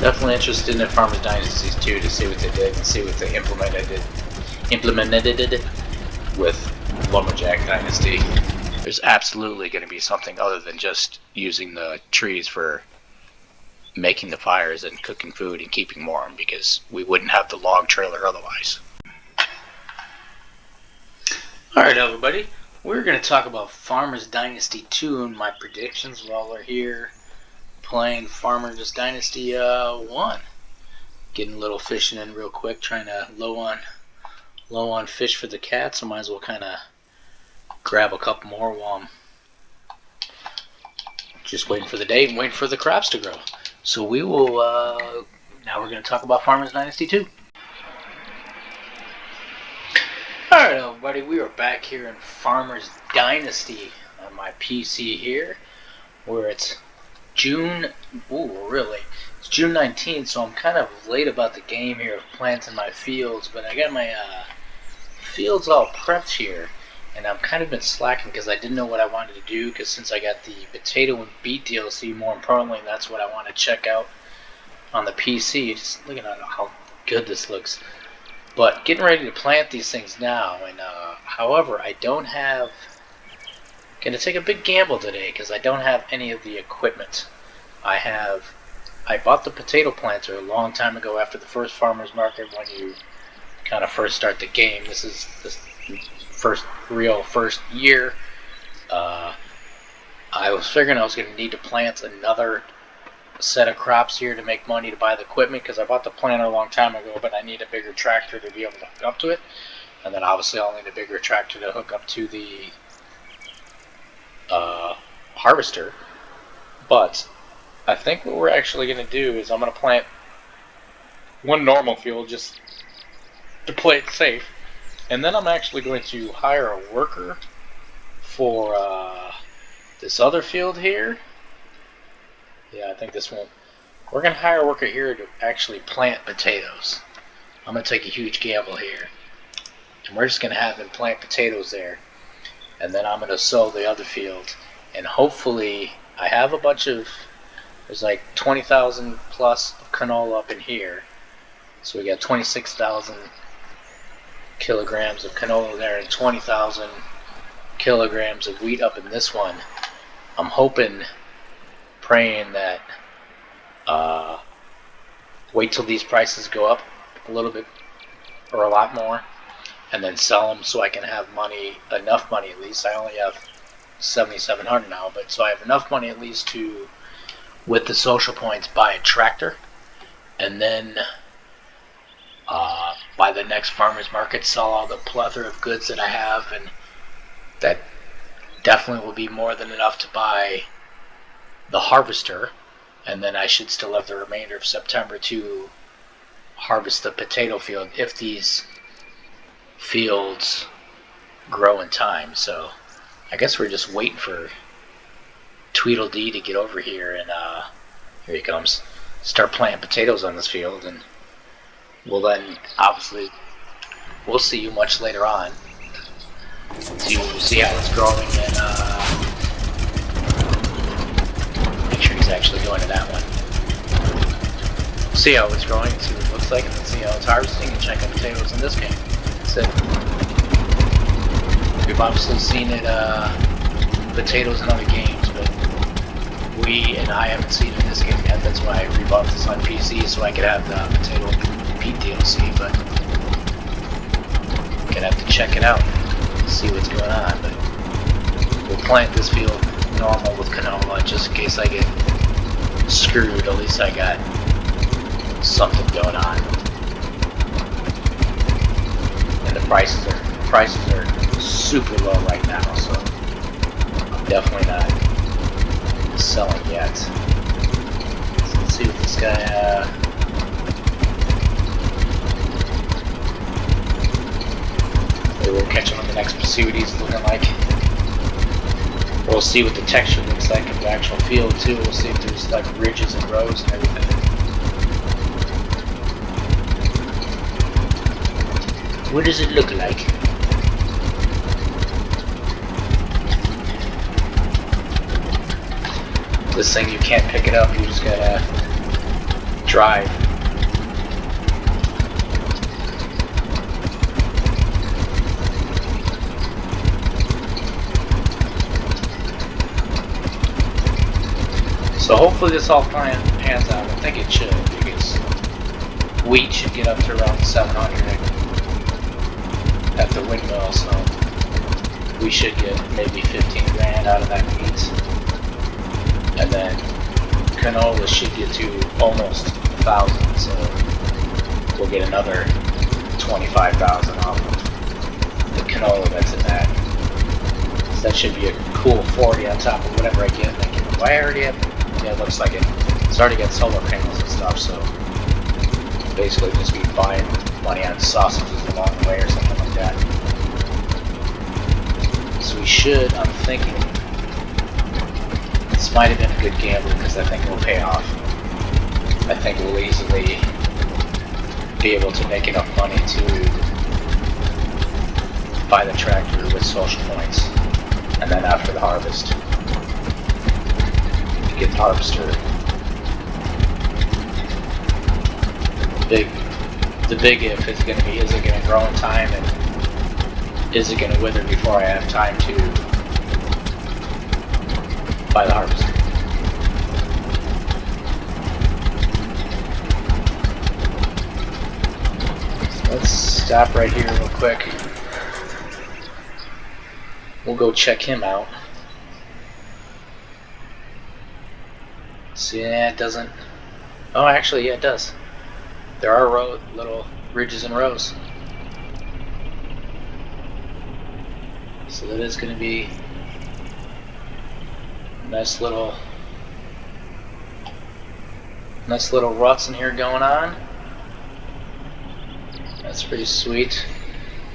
Definitely interested in Farmers Dynasty too, to see what they did and see what they implemented with Lumberjack Dynasty. There's absolutely going to be something other than just using the trees for making the fires and cooking food and keeping warm, because we wouldn't have the log trailer otherwise. Alright everybody, we're going to talk about Farmers Dynasty 2 and my predictions while we're here playing Farmers Dynasty 1. Getting a little fishing in real quick, trying to low on fish for the cats, so might as well kind of grab a couple more while I'm just waiting for the day and waiting for the crops to grow. So we will, now we're going to talk about Farmers Dynasty 2. Alright everybody, we are back here in Farmers Dynasty on my PC here, where it's June 19th, so I'm kind of late about the game here of planting my fields, but I got my fields all prepped here, and I've kind of been slacking because I didn't know what I wanted to do, because since I got the potato and beet DLC, more importantly, that's what I want to check out on the PC. Just looking at how good this looks. But getting ready to plant these things now, and however, I don't have, going to take a big gamble today because I don't have any of the equipment. I bought the potato planter a long time ago after the first farmer's market when you kind of first start the game. This is the first year. I was figuring I was going to need to plant another set of crops here to make money to buy the equipment, because I bought the planter a long time ago, but I need a bigger tractor to be able to hook up to it, and then obviously I'll need a bigger tractor to hook up to the harvester. But I think what we're actually going to do is I'm going to plant one normal field just to play it safe, and then I'm actually going to hire a worker for this other field here. Yeah, I think this one. We're going to hire a worker here to actually plant potatoes. I'm going to take a huge gamble here, and we're just going to have him plant potatoes there, and then I'm going to sow the other field, and hopefully I have a bunch of, there's like 20,000 plus of canola up in here, so we got 26,000 kilograms of canola there and 20,000 kilograms of wheat up in this one. I'm hoping, praying that wait till these prices go up a little bit or a lot more, and then sell them so I can have money, enough money at least. I only have 7,700 now, but so I have enough money at least to, with the social points, buy a tractor, and then by the next farmer's market sell all the plethora of goods that I have, and that definitely will be more than enough to buy the harvester, and then I should still have the remainder of September to harvest the potato field if these fields grow in time. So I guess we're just waiting for Tweedledee to get over here, and here he comes. Start planting potatoes on this field, and we'll see you much later on. See how it's growing, and make sure he's actually going to that one. See how it's growing, see what it looks like, and then see how it's harvesting, and check out potatoes in this game. That's it. We've obviously seen it, potatoes in other games, but I haven't seen it in this game yet. That's why I rebought this on PC, so I could have the potato Pete DLC, but I'm gonna have to check it out, see what's going on. But we'll plant this field normal with canola just in case I get screwed. At least I got something going on. And the prices are super low right now, so I'm definitely not selling yet. So let's see what this guy we'll catch him on the next, see what he's looking like. We'll see what the texture looks like of the actual field too. We'll see if there's like ridges and rows and everything. What does it look like? This thing, you can't pick it up, you just gotta drive. So hopefully this all pans out. I think it should, because wheat should get up to around 700 at the windmill, so we should get maybe 15 grand out of that wheat. And then canola should get to almost 1,000, so we'll get another 25,000 off of the canola that's in that. So that should be a cool 40 on top of whatever I get. Do I already have? Yeah, it looks like it. It's already got solar panels and stuff, so basically just be buying money on sausages along the way or something like that. So we should, I'm thinking, this might have been a good gamble because I think it will pay off. I think we'll easily be able to make enough money to buy the tractor with social points, and then after the harvest, to get the harvester. The big if is going to be, is it going to grow in time, and is it going to wither before I have time to buy the harvester? So let's stop right here real quick. We'll go check him out. See, yeah, it doesn't. Oh, actually, yeah, it does. There are little ridges and rows. So that is going to be nice little ruts in here going on. That's pretty sweet.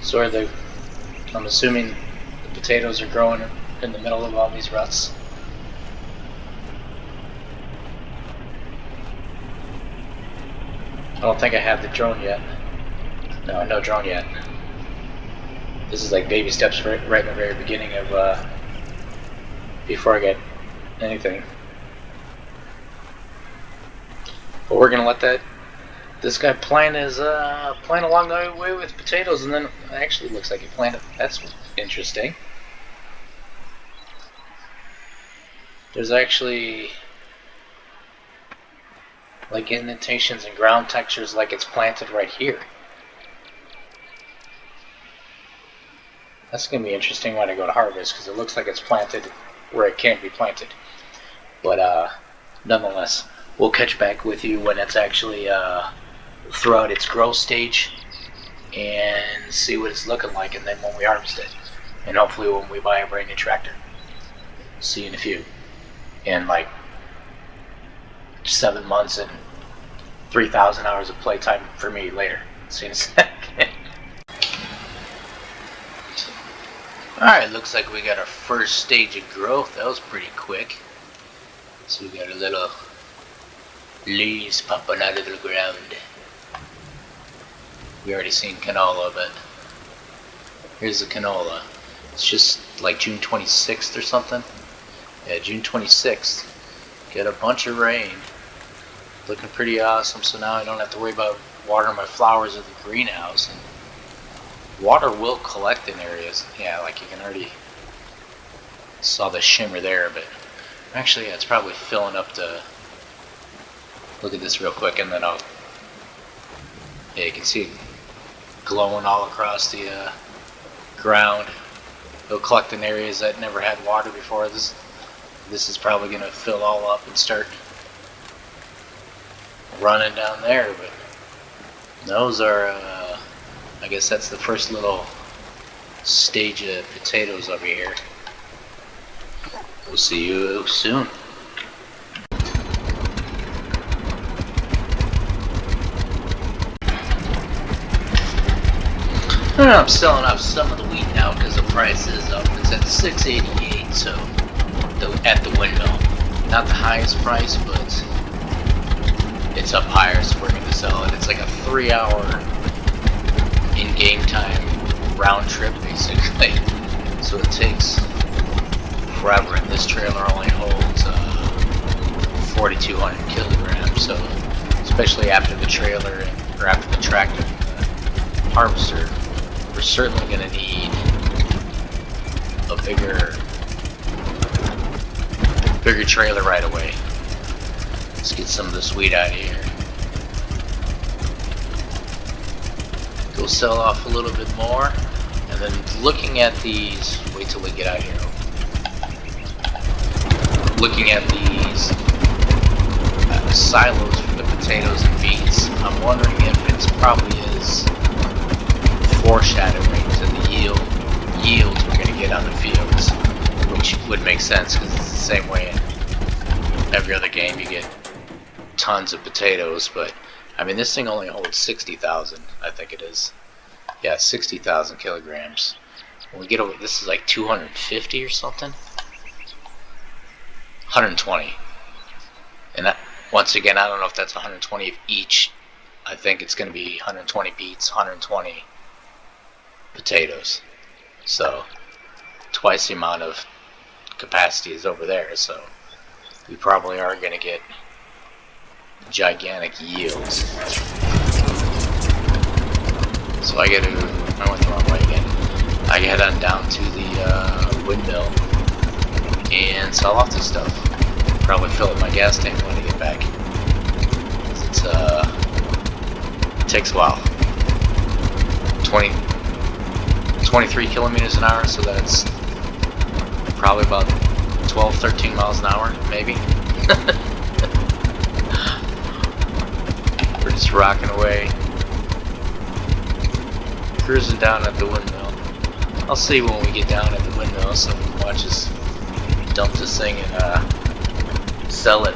So are the, I'm assuming the potatoes are growing in the middle of all these ruts. I don't think I have the drone yet. No drone yet. This is like baby steps right in the very beginning of before I get anything. But we're gonna let this guy plant along the way with potatoes, and then it actually looks like he planted. That's interesting. There's actually like indentations and ground textures like it's planted right here. That's going to be interesting when I go to harvest, because it looks like it's planted where it can't be planted. But nonetheless, we'll catch back with you when it's actually throughout its growth stage and see what it's looking like, and then when we harvest it, and hopefully when we buy a brand new tractor. See you in a few. In like 7 months and 3,000 hours of playtime for me later. See you in a second. Alright, looks like we got our first stage of growth. That was pretty quick. So we got a little leaves popping out of the ground. We already seen canola, but here's the canola. It's just like June 26th or something. Yeah, June 26th. Get a bunch of rain. Looking pretty awesome, so now I don't have to worry about watering my flowers in the greenhouse. And water will collect in areas. Yeah, like you can already saw the shimmer there, but actually, yeah, it's probably filling up the. Look at this real quick, and then I'll. Yeah, you can see it glowing all across the ground. It'll collect in areas that never had water before. This is probably going to fill all up and start running down there, but those are, I guess that's the first little stage of potatoes over here. We'll see you soon. I'm selling off some of the wheat now because the price is up. It's at $6.88, so at the windmill. Not the highest price, but it's up higher, so we're going to sell it. It's like a 3-hour in-game time round trip, basically. So it takes forever, and this trailer only holds 4,200 kilograms, so especially after the trailer or after the tractor and the harvester. We're certainly going to need a bigger trailer right away. Let's get some of this wheat out of here. Go sell off a little bit more, and then looking at these. Wait till we get out here. Looking at these silos for the potatoes and beets, I'm wondering if it's probably is foreshadowing to the yields we're going to get on the fields, which would make sense because it's the same way in every other game. You get tons of potatoes, but I mean this thing only holds 60,000, I think it is. Yeah, 60,000 kilograms. When we get over, this is like 250 or something. 120. And that, once again, I don't know if that's 120 of each. I think it's going to be 120 beets, 120 potatoes. So twice the amount of capacity is over there. So we probably are going to get gigantic yields. So I went the wrong way again. I head on down to the windmill and sell off this stuff. Probably fill up my gas tank when I get back. It takes a while. 23 kilometers an hour, so that's probably about 12, 13 miles an hour, maybe. We're just rocking away. Cruising down at the windmill. I'll see when we get down at the windmill so we can watch us dump this thing and sell it.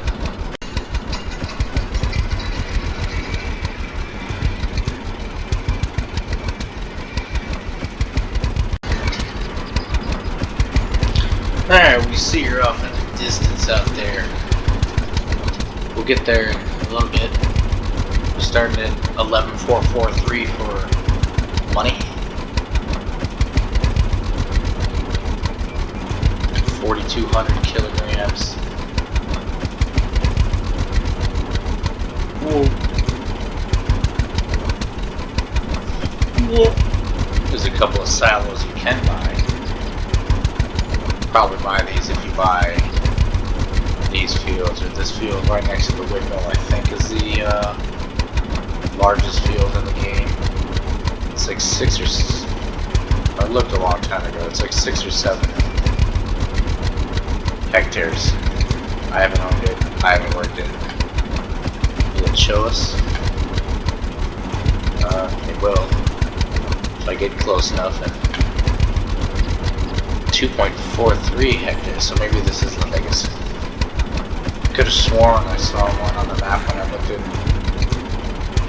Alright, we see her off in the distance out there. We'll get there in a little bit. We're starting at 11,443 for money. 4,200 kilograms. Whoa. Whoa. There's a couple of silos you can buy. Probably buy these if you buy these fields, or this field right next to the windmill, I think is the largest field in the game. It's like 6 or 7. I looked a long time ago. It's like 6 or 7 hectares. I haven't owned it. I haven't worked it. Will it show us? It will. If I get close enough. And 2.43 hectares. So maybe this is the biggest. Could have sworn I saw one on the map when I looked at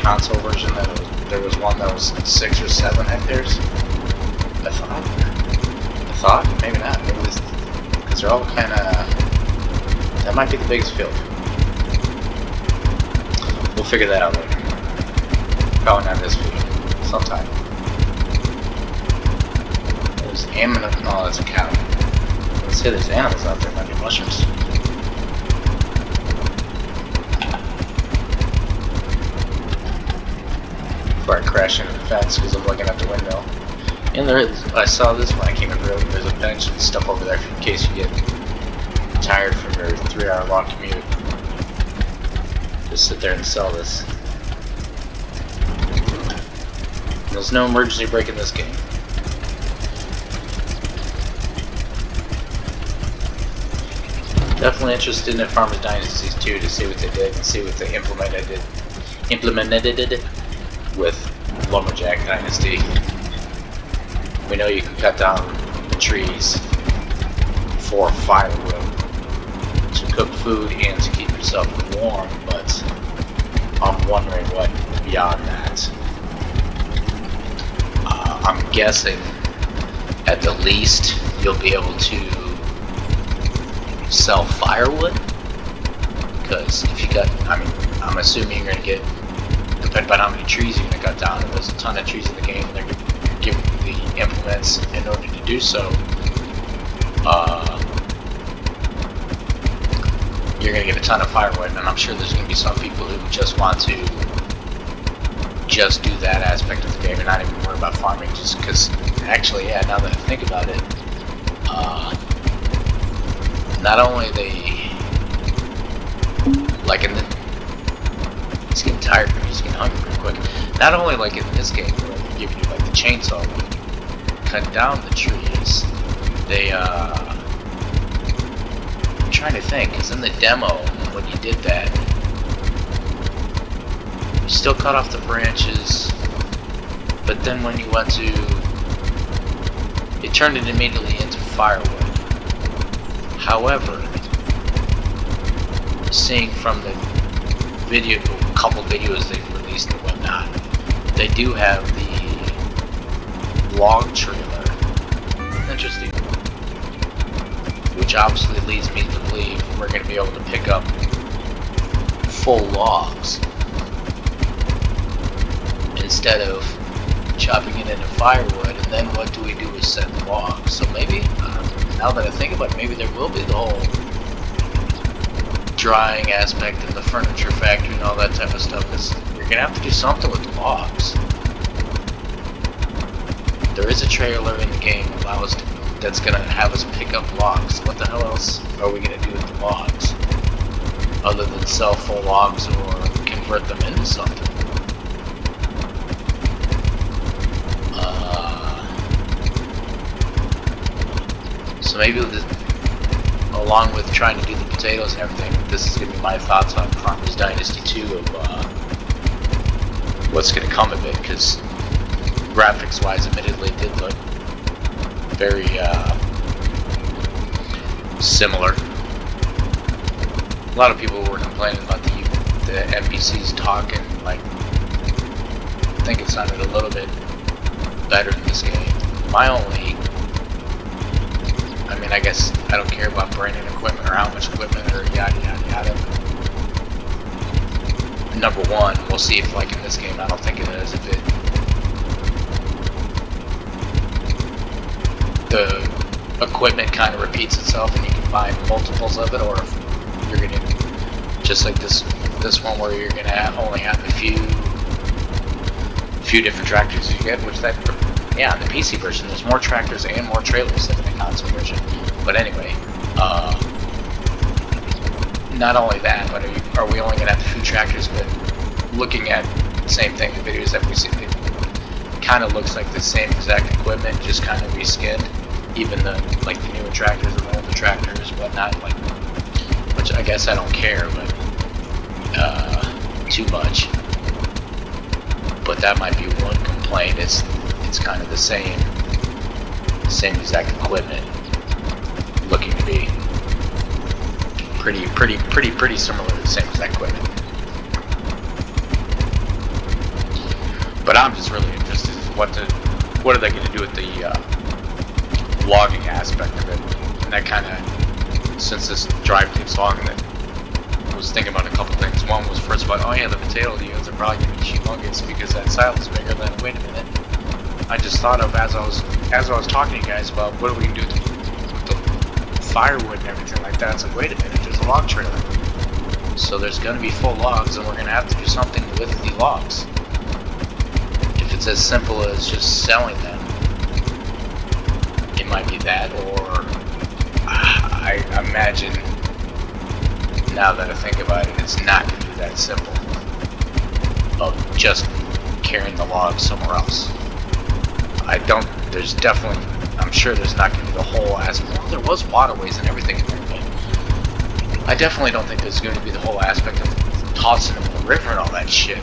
console version that there was one that was 6 or 7 hectares. I thought, maybe not. Maybe this, because they're all kind of. That might be the biggest field. We'll figure that out later. Probably not this week. Sometime. There's animals. No, that's a cow. Let's say there's animals out there. Might be mushrooms. Before I crash into the fence because I'm looking at the windmill. And there is, I saw this when I came in early, there's a bench and stuff over there in case you get tired from your 3-hour long commute. Just sit there and sell this. There's no emergency brake in this game. Definitely interested in Farmers Dynasty 2 to see what they did and see what they implemented with Lumberjack Dynasty. We know you can cut down the trees for firewood to cook food and to keep yourself warm, but I'm wondering what beyond that. I'm guessing at the least you'll be able to sell firewood, because if you got, I'm assuming you're going to get, depending on how many trees you're going to cut down, and there's a ton of trees in the game, and they're going to give the implements in order to do so. you're going to get a ton of firewood, and I'm sure there's going to be some people who just want to just do that aspect of the game and not even worry about farming, just because, actually, yeah, now that I think about it, not only they, like in the, he's getting tired, he's getting hungry pretty quick, not only like in this game where they give you like the chainsaw, cut down the trees, they, I'm trying to think, because in the demo, when you did that, you still cut off the branches, but then when you went to, it turned it immediately into firewood. However, seeing from the video, couple videos they've released and whatnot, they do have the log trailer. Interesting. Which obviously leads me to believe we're going to be able to pick up full logs instead of chopping it into firewood, and then what do we do with said logs? So maybe, now that I think about it, maybe there will be the whole drying aspect of the furniture factory and all that type of stuff, because you're going to have to do something with the logs. There is a trailer in the game that's going to have us pick up logs. What the hell else are we going to do with the logs? Other than sell full logs or convert them into something. So maybe along with trying to do the potatoes and everything, this is going to be my thoughts on Farmers Dynasty 2 of what's going to come of it, because graphics-wise, admittedly, it did look very similar. A lot of people were complaining about the NPCs talking, like, I think it sounded a little bit better in this game. My only, I mean, I guess I don't care about branding equipment or how much equipment or yada yada yada. Number one, we'll see if, like in this game, I don't think it is, if the equipment kind of repeats itself and you can buy multiples of it, or if you're gonna, just like this one where you're gonna only have a few different tractors you get, which that, yeah, in the PC version there's more tractors and more trailers than in the console version. But anyway, not only that, but are we only gonna have a few tractors? But looking at the same thing, the videos that we see, it kind of looks like the same exact equipment, just kind of reskinned. Even the newer tractors and the older tractors, whatnot, like, which I guess I don't care, but too much. But that might be one complaint. It's kind of the same exact equipment, looking to be pretty similar to the same exact equipment. But I'm just really interested in what are they going to do with the logging aspect of it, and that kind of, since this drive takes long, that I was thinking about a couple things. One was, first of all, oh yeah, the potato yields are probably going to be humongous because that silo's bigger than, wait a minute, I just thought of, as I was talking to you guys about what are we going to do with the firewood and everything like that, it's like, wait a minute, there's a log trailer, so there's going to be full logs, and we're going to have to do something with the logs. If it's as simple as just selling them, it might be that, or I imagine, now that I think about it, it's not going to be that simple of just carrying the logs somewhere else. There's definitely, I'm sure there's not going to be the whole aspect. Well, there was waterways and everything in there, but I definitely don't think there's going to be the whole aspect of tossing them in the river and all that shit,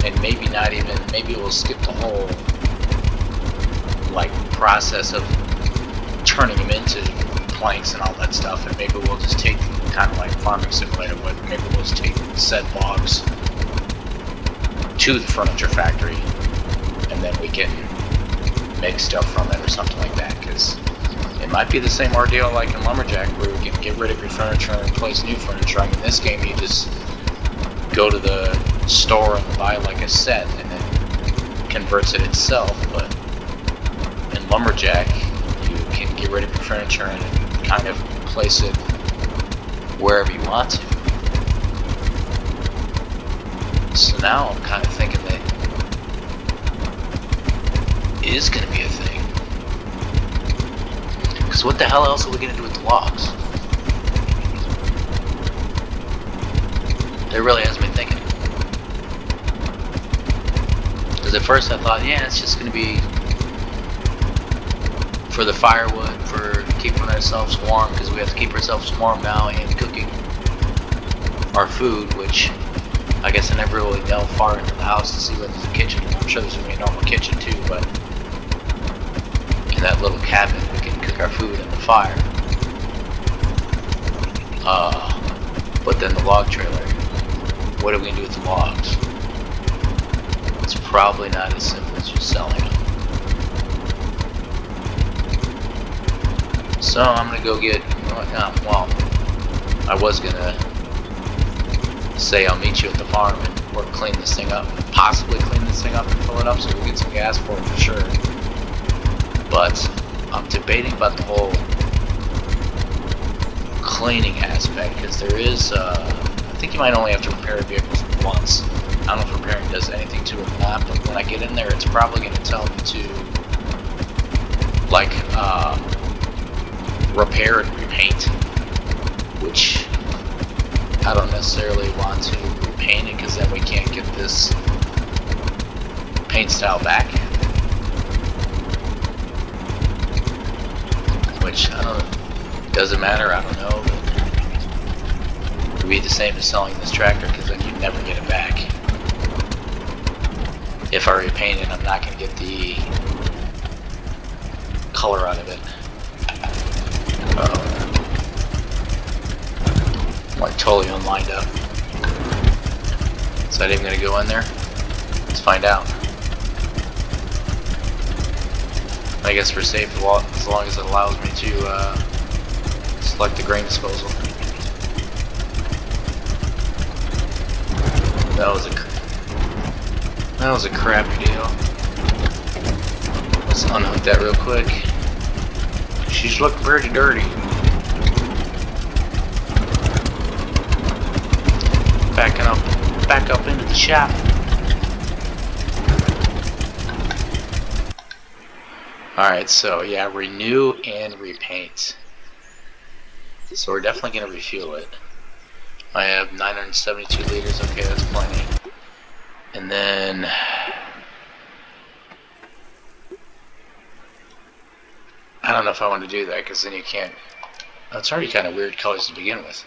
and maybe not even, maybe we'll skip the whole, like, process of turning them into planks and all that stuff, and maybe we'll just take, kind of like Farming Simulator, but maybe we'll just take said logs to the furniture factory, and then we can make stuff from it or something like that, because it might be the same ordeal like in Lumberjack, where we can get rid of your furniture and replace new furniture. I mean, in this game you just go to the store and buy like a set, and it converts it itself, but in Lumberjack you can get rid of your furniture and kind of place it wherever you want to. So now I'm kind of thinking that it is going to be a thing. Because what the hell else are we going to do with the logs? It really has me thinking. Because at first I thought, yeah, it's just going to be for the firewood, for keeping ourselves warm, because we have to keep ourselves warm now, and cooking our food, which I guess I never really delved far into the house to see whether there's a kitchen. I'm sure there's going to be a normal kitchen too, but in that little cabin we can cook our food in the fire. But then the log trailer, what are we going to do with the logs? It's probably not as simple as just selling them. So I'm going to go get, well, I was going to say I'll meet you at the farm and work clean this thing up, possibly clean this thing up and fill it up so we get some gas for it for sure. But I'm debating about the whole cleaning aspect, because there is, I think you might only have to repair vehicles once. I don't know if repairing does anything to it or not, but when I get in there, it's probably going to tell me to, like, repair and repaint, which I don't necessarily want to repaint it, because then we can't get this paint style back. Which, I don't know, doesn't matter, I don't know, but it would be the same as selling this tractor, because then you'd never get it back. If I repaint it, I'm not going to get the color out of it. I'm like totally unlined up. Is that even going to go in there? Let's find out. I guess we're safe as long as it allows me to select the grain disposal. That was a crappy deal. Let's unhook that real quick. She's looking pretty dirty. Back up into the shop. Alright, so yeah, renew and repaint. So we're definitely going to refuel it. I have 972 liters, okay, that's plenty. And then I don't know if I want to do that, because then you can't, it's already kind of weird colors to begin with.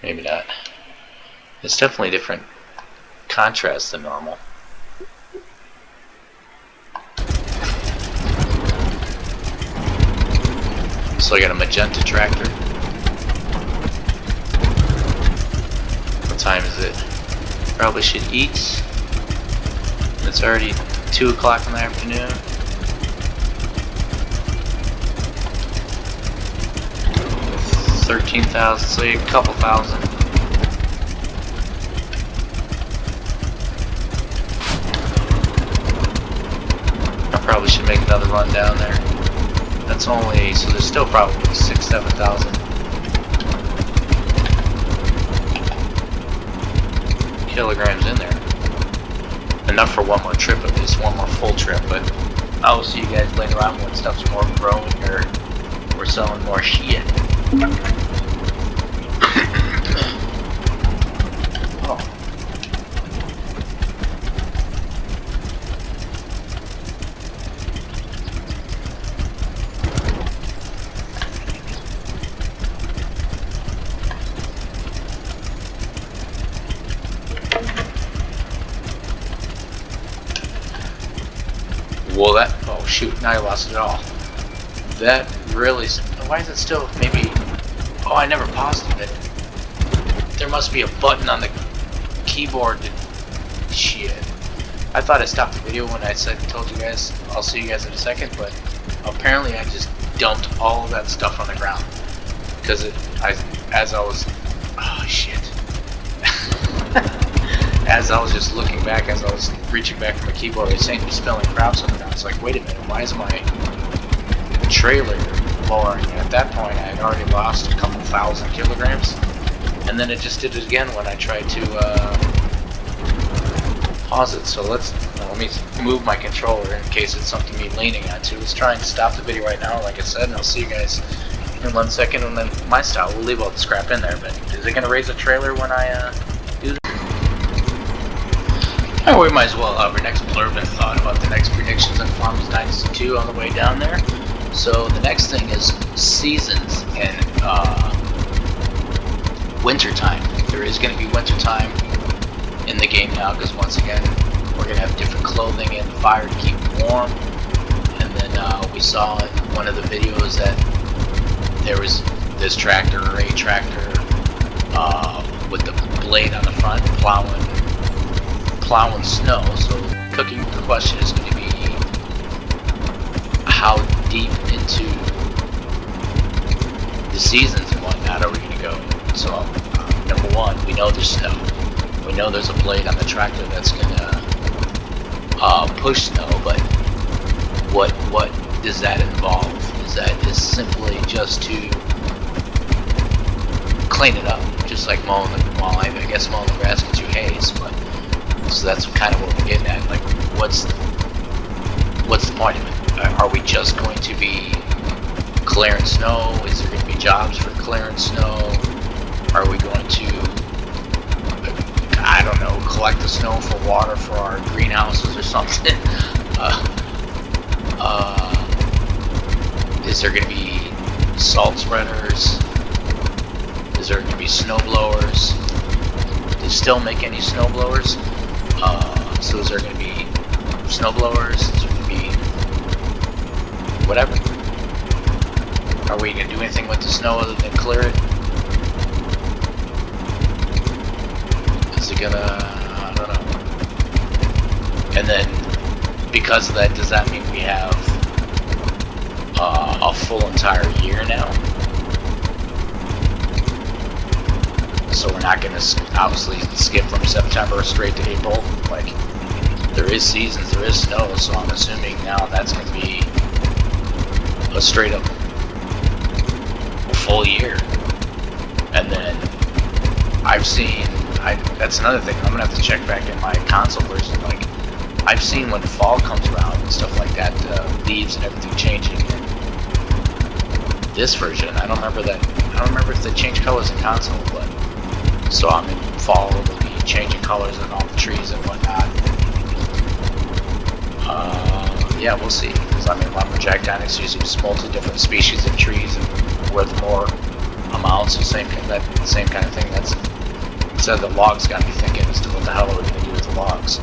Maybe not. It's definitely different contrast than normal. So I got a magenta tractor. What time is it? Probably should eat. It's already 2 o'clock in the afternoon. $13,000, so a couple thousand. I probably should make another run down there. That's only, so there's still probably 6,000-7,000 kilograms in there. Enough for one more trip, at least one more full trip. But I will see you guys later on when stuff's more growing or we're selling more shit. Oh. Well, that, oh shoot, now I lost it all. That really, why is it still, maybe, oh, I never paused it. There must be a button on the keyboard to, shit. I thought I stopped the video when I told you guys, I'll see you guys in a second, but apparently I just dumped all of that stuff on the ground. Because as I was, oh shit. As I was just looking back, as I was reaching back for my keyboard, I was saying spilling crops on the ground. It's like, wait a minute, why is my trailer floor. And at that point, I had already lost a couple thousand kilograms. And then it just did it again when I tried to pause it. So let me move my controller in case it's something me leaning onto. Let's try and stop the video right now, like I said, and I'll see you guys in 1 second. And then my style, we'll leave all the scrap in there. But is it going to raise a trailer when I do this? Oh, we might as well have our next blurb and thought about the next predictions on Farmers Dynasty 2 on the way down there. So the next thing is seasons and wintertime. There is going to be wintertime in the game now because once again we're going to have different clothing in the fire to keep warm. And then we saw in one of the videos that there was this tractor or a tractor with the blade on the front plowing snow. So cooking, the question is going to be how deep into the seasons and whatnot are we going to go. So number one, we know there's snow. We know there's a blade on the tractor that's going to push snow, but what does that involve? Is that simply just to clean it up, just like mowing the, well, I guess mowing the grass gets you haze, but so that's kind of what we're getting at. Like, what's the point of it? Are we just going to be clearing snow? Is there going to be jobs for clearing snow? Are we going to, I don't know, collect the snow for water for our greenhouses or something? Is there going to be salt spreaders? Is there going to be snow blowers? Do they still make any snow blowers? So is there going to be snow blowers? Is there going to be whatever? Are we going to do anything with the snow other than clear it? Is it gonna, I don't know. And then because of that, does that mean we have a full entire year now? So we're not going to obviously skip from September straight to April. Like, there is seasons, there is snow, so I'm assuming now that's going to be a straight up full year. And then I've seen, that's another thing, I'm going to have to check back in my console version. Like, I've seen when fall comes around and stuff like that, leaves and everything changing. And this version, I don't remember if they change colors in console, but so I'm in fall, it'll be changing colors on all the trees and whatnot. Yeah, we'll see. Because I mean, Lumberjack Dynasty uses multiple different species of trees and with more amounts, the same kind of thing. That's instead of the logs, got me thinking as to what the hell are we going to do with the logs.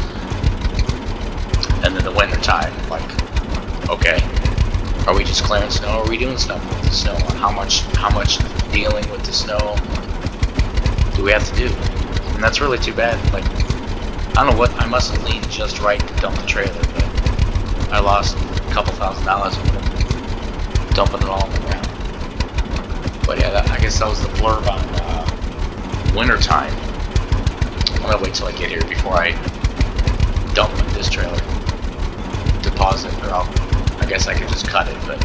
And then the winter time, like, okay, are we just clearing snow? Or are we doing stuff with the snow? And how much dealing with the snow do we have to do? And that's really too bad. Like, I don't know what, I must have leaned just right to dump the trailer, but I lost a couple $1,000 with it, dumping it all on the ground. But yeah, I guess that was the blurb on winter time. I'm gonna wait till I get here before I dump this trailer, deposit, or I guess I could just cut it, but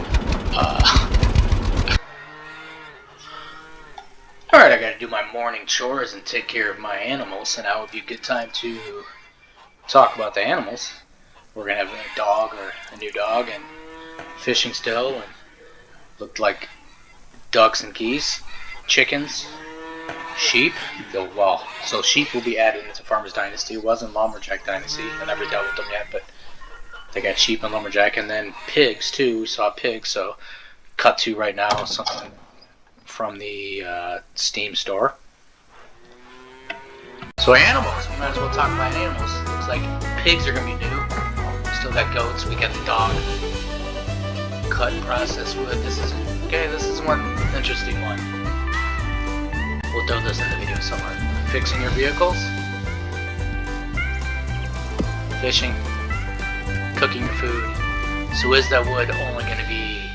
alright, I gotta do my morning chores and take care of my animals, and now would be a good time to talk about the animals. We're gonna have a dog, or a new dog, and fishing still, and looked like ducks and geese, chickens, sheep. Well, so sheep will be added into Farmers Dynasty. It wasn't Lumberjack Dynasty. I never dealt with them yet, but they got sheep and Lumberjack, and then pigs too. We saw pigs, so cut to right now something from the Steam store. So animals, we might as well talk about animals. Looks like pigs are gonna be new. Still got goats. We got the dog. Cut and process wood. This is one interesting one. We'll throw this in the video somewhere. Fixing your vehicles, fishing, cooking your food. So is that wood only going to be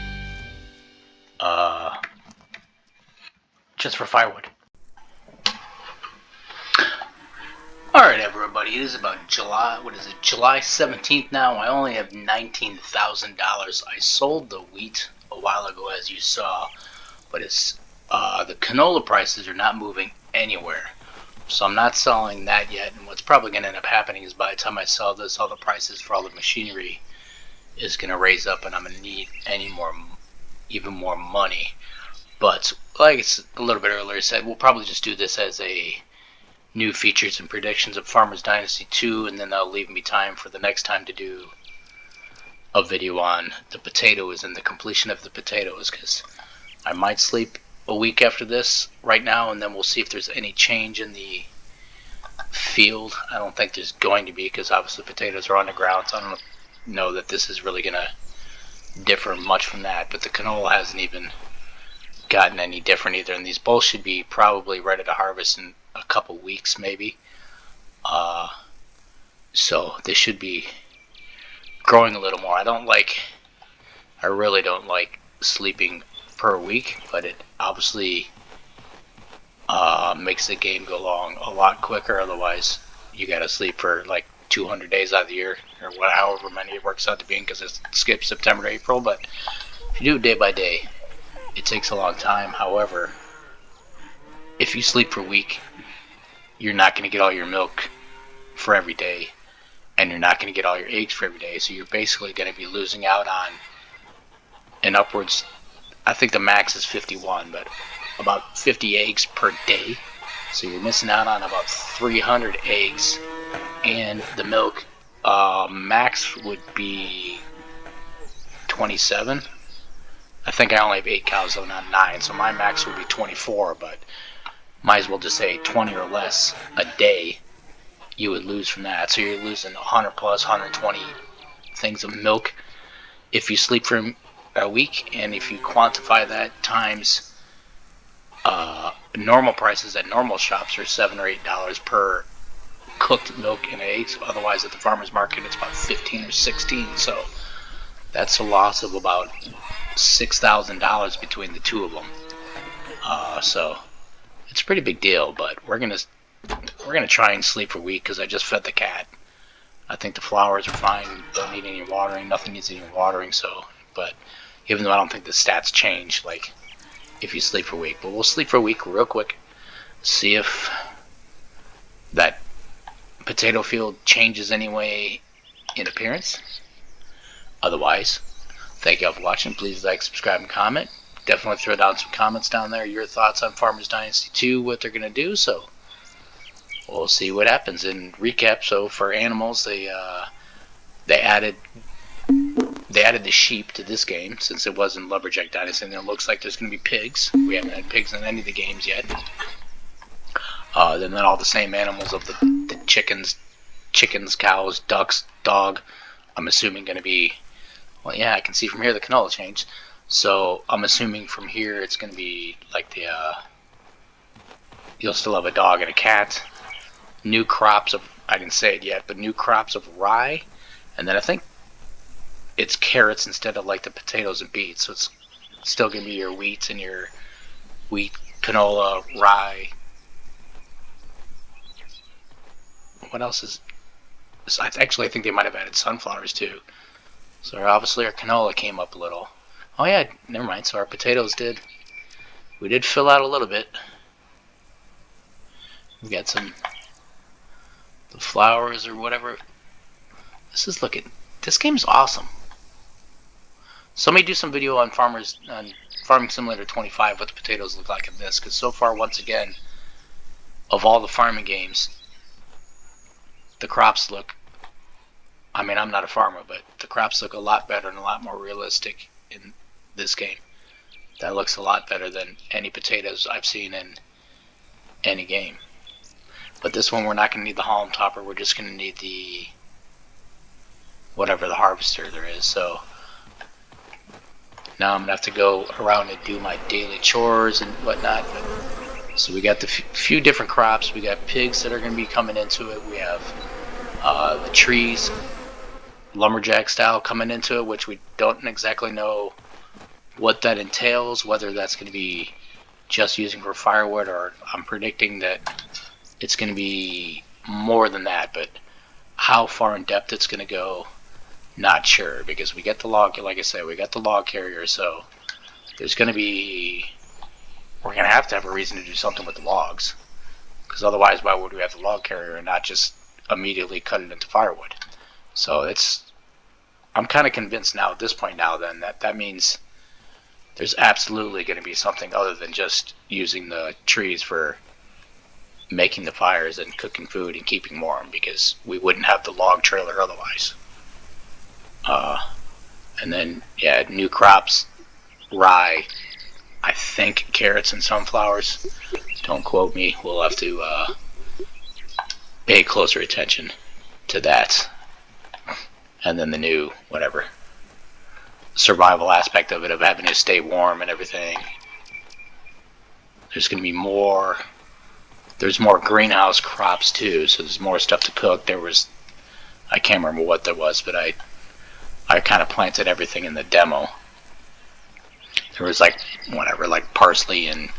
just for firewood? Alright everybody, it is about July 17th now. I only have $19,000. I sold the wheat a while ago, as you saw, but it's the canola prices are not moving anywhere. So I'm not selling that yet, and what's probably going to end up happening is by the time I sell this, all the prices for all the machinery is going to raise up, and I'm going to need even more money. But like it's a little bit earlier said, we'll probably just do this as a new features and predictions of Farmers Dynasty 2, and then that'll leave me time for the next time to do a video on the potatoes and the completion of the potatoes, because I might sleep a week after this right now, and then we'll see if there's any change in the field. I don't think there's going to be, because obviously potatoes are on the ground, so I don't know that this is really going to differ much from that. But the canola hasn't even gotten any different either, and these both should be probably ready to harvest in a couple weeks maybe. So they should be growing a little more. I really don't like sleeping per week, but it obviously makes the game go along a lot quicker. Otherwise, you gotta sleep for like 200 days out of the year, or however many it works out to be, because it skips September to April. But if you do it day by day, it takes a long time. However, if you sleep for a week, you're not going to get all your milk for every day, and you're not going to get all your eggs for every day. So you're basically going to be losing out on an upwards, I think the max is 51, but about 50 eggs per day. So you're missing out on about 300 eggs, and the milk max would be 27. I think I only have 8 cows though, not 9, so my max would be 24, but might as well just say 20 or less a day you would lose from that. So you're losing 100 plus 120 things of milk if you sleep for a week, and if you quantify that times normal prices at normal shops are $7 or $8 per cooked milk and eggs. Otherwise at the farmer's market it's about 15 or 16, so that's a loss of about $6,000 between the two of them. So it's a pretty big deal, but we're gonna try and sleep for a week, because I just fed the cat. I think the flowers are fine, don't need any watering, nothing needs any watering. So, but even though I don't think the stats change like if you sleep for a week, but we'll sleep for a week real quick, see if that potato field changes anyway in appearance. Otherwise, thank you all for watching. Please like, subscribe, and comment. Definitely throw down some comments down there, your thoughts on Farmers Dynasty 2, what they're going to do. So we'll see what happens. In recap, so for animals, they added the sheep to this game, since it was in Lumberjack Dynasty, and it looks like there's going to be pigs. We haven't had pigs in any of the games yet. Then all the same animals of the chickens, cows, ducks, dog. I'm assuming going to be, well, yeah, I can see from here the canola changed. So I'm assuming from here it's going to be like the, you'll still have a dog and a cat. New crops of, I didn't say it yet, but new crops of rye. And then I think it's carrots instead of like the potatoes and beets. So it's still going to be your wheat and your wheat, canola, rye. What else is, I think they might have added sunflowers too. So obviously our canola came up a little. Oh yeah, never mind. So our potatoes we did fill out a little bit. We got the flowers or whatever. This game's awesome. Somebody do some video on Farming Simulator 25, what the potatoes look like in this, because so far, once again, of all the farming games, the crops look, I mean, I'm not a farmer, but the crops look a lot better and a lot more realistic in this game. That looks a lot better than any potatoes I've seen in any game. But this one, we're not going to need the Halm Topper. We're just going to need the whatever the harvester there is. So now I'm going to have to go around and do my daily chores and whatnot. So we got the few different crops. We got pigs that are going to be coming into it. We have the trees, lumberjack style, coming into it, which we don't exactly know what that entails, whether that's going to be just using for firewood, or I'm predicting that it's going to be more than that, but how far in depth it's going to go, not sure, because we get the log, like I said, we got the log carrier, so there's going to be, we're going to have a reason to do something with the logs, because otherwise why would we have the log carrier and not just immediately cut it into firewood? So I'm kind of convinced now at this point now then that means there's absolutely going to be something other than just using the trees for making the fires and cooking food and keeping warm, because we wouldn't have the log trailer otherwise. And then, yeah, new crops, rye, I think carrots and sunflowers. Don't quote me. We'll have to pay closer attention to that. And then the new, whatever, survival aspect of it, of having to stay warm and everything. There's going to be more. There's more greenhouse crops too, so there's more stuff to cook. I can't remember what there was, but I kind of planted everything in the demo. There was like parsley and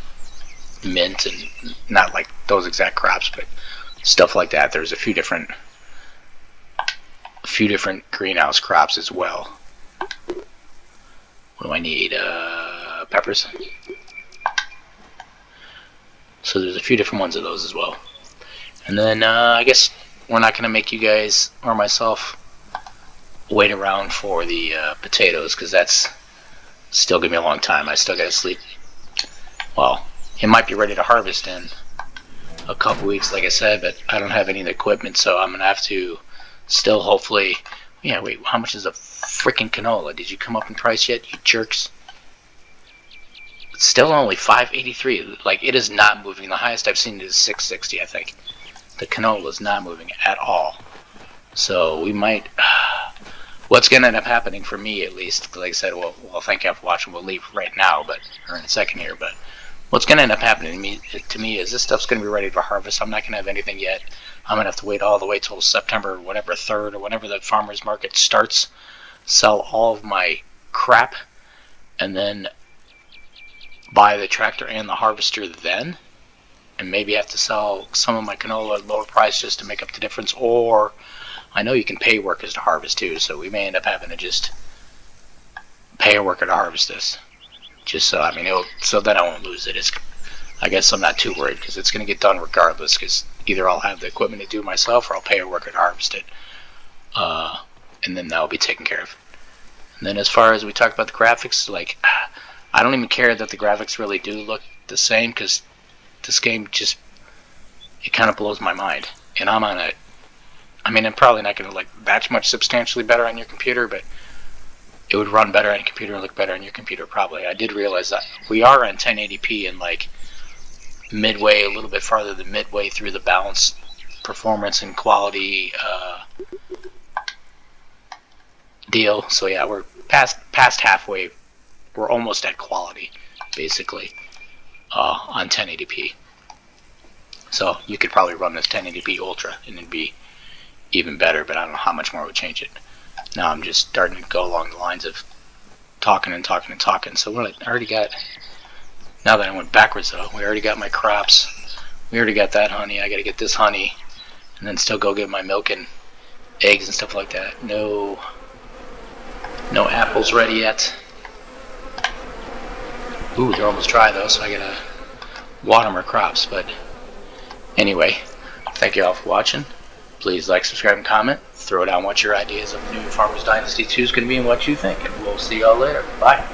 mint, and not like those exact crops, but stuff like that. There's a few different greenhouse crops as well. What do I need? Peppers. So there's a few different ones of those as well. And then I guess we're not going to make you guys or myself wait around for the potatoes, because that's still going to be a long time. I still got to sleep. Well, it might be ready to harvest in a couple weeks, like I said, but I don't have any of the equipment, so I'm going to have to still hopefully... Yeah, wait, how much is a freaking canola? Did you come up in price yet, you jerks? It's still only $5.83. Like, it is not moving. The highest I've seen is $6.60, I think. The canola is not moving at all. So we might... What's going to end up happening for me, at least, like I said, well, thank you for watching. We'll leave right now, or in a second here, but what's going to end up happening to me is this stuff's going to be ready for harvest. I'm not going to have anything yet. I'm going to have to wait all the way till September, whatever, 3rd, or whenever the farmer's market starts, sell all of my crap, and then buy the tractor and the harvester then, and maybe have to sell some of my canola at lower price just to make up the difference. Or I know you can pay workers to harvest too, so we may end up having to just pay a worker to harvest this, just so, I mean, so that I won't lose it. I guess I'm not too worried, because it's going to get done regardless, because either I'll have the equipment to do it myself, or I'll pay a worker to harvest it, and then that'll be taken care of. And then as far as we talk about the graphics, like, I don't even care that the graphics really do look the same, because this game just, it kind of blows my mind. And I'm on I'm probably not going to look that much substantially better on your computer, but it would run better on your computer and look better on your computer probably. I did realize that we are on 1080p and like midway, a little bit farther than midway through the balanced performance and quality deal. So yeah, we're past halfway. We're almost at quality, basically, on 1080p. So you could probably run this 1080p Ultra and it'd be even better, but I don't know how much more it would change it. Now I'm just starting to go along the lines of talking and talking and talking. So what I already got, now that I went backwards though, we already got my crops. We already got that honey. I got to get this honey and then still go get my milk and eggs and stuff like that. No apples ready yet. Ooh, they're almost dry though, so I gotta water my crops. But anyway, thank you all for watching. Please like, subscribe, and comment. Throw down what your ideas of the new Farmers Dynasty 2 is going to be and what you think. And we'll see y'all later. Bye.